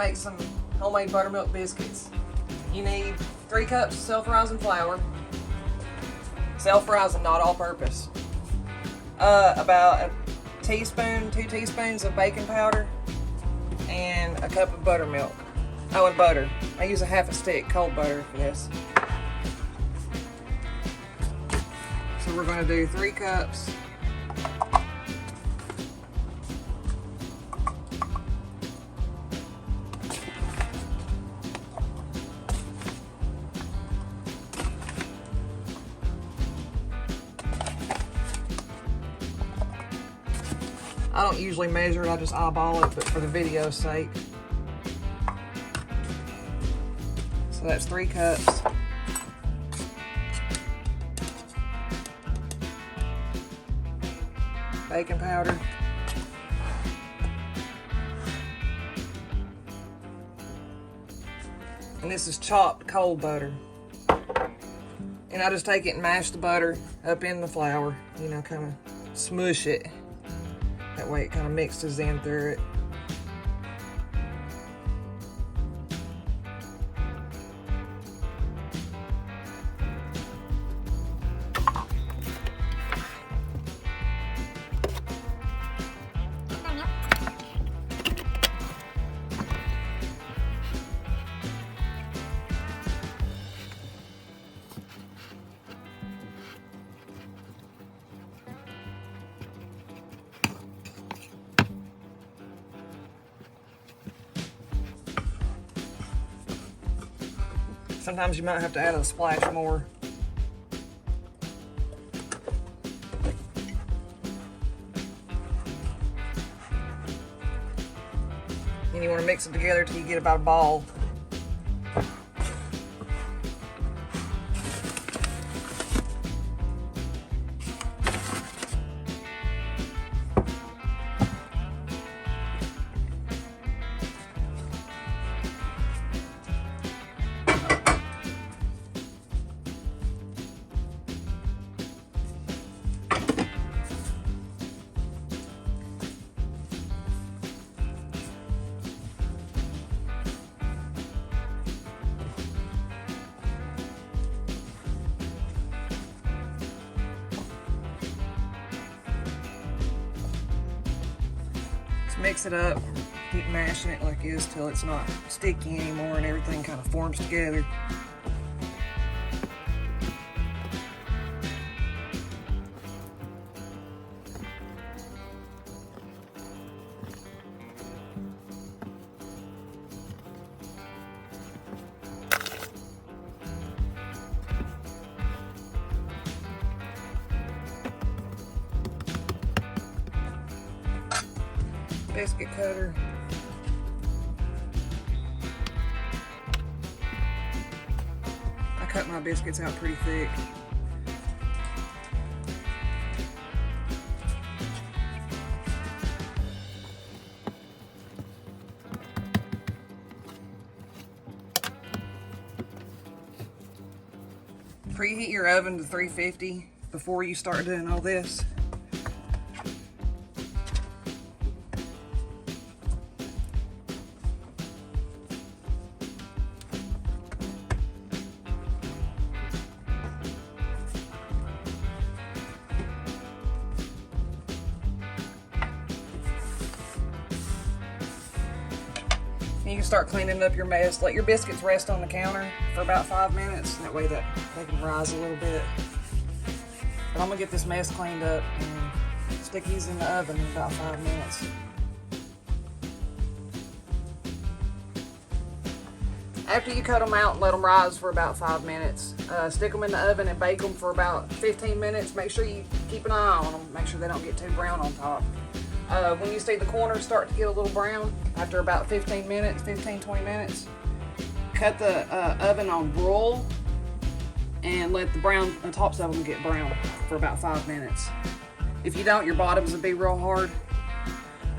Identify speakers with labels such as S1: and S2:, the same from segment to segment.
S1: make some homemade buttermilk biscuits. You need 3 cups of self-rising flour. Self-rising, not all-purpose. About a teaspoon, 2 teaspoons of baking powder, and a cup of buttermilk. Oh, and butter. I use a half a stick cold butter for this. So we're going to do 3 cups. I don't usually measure it, I just eyeball it, but for the video's sake. So that's 3 cups. Baking powder. And this is chopped cold butter. And I just take it and mash the butter up in the flour, you know, kind of smush it. That way it kind of mixes in through it. Sometimes you might have to add a splash more. And you want to mix it together till you get about a ball. Mix it up, keep mashing it like this till it's not sticky anymore and everything kind of forms together. Biscuit cutter. I cut my biscuits out pretty thick. Preheat your oven to 350 before you start doing all this. You can start cleaning up your mess. Let your biscuits rest on the counter for about 5 minutes. That way that they can rise a little bit. But I'm gonna get this mess cleaned up and stick these in the oven in about 5 minutes. After you cut them out and let them rise for about 5 minutes, stick them in the oven and bake them for about 15 minutes. Make sure you keep an eye on them. Make sure they don't get too brown on top. When you see the corners start to get a little brown, after about 15 minutes, 15-20 minutes, cut the oven on broil and let the tops of them get brown for about 5 minutes. If you don't, your bottoms will be real hard.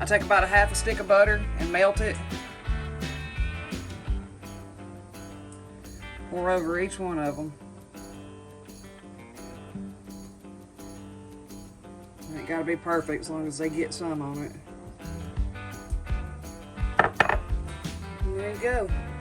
S1: I take about a half a stick of butter and melt it. Pour over each one of them. And it gotta be perfect as long as they get some on it. And there you go.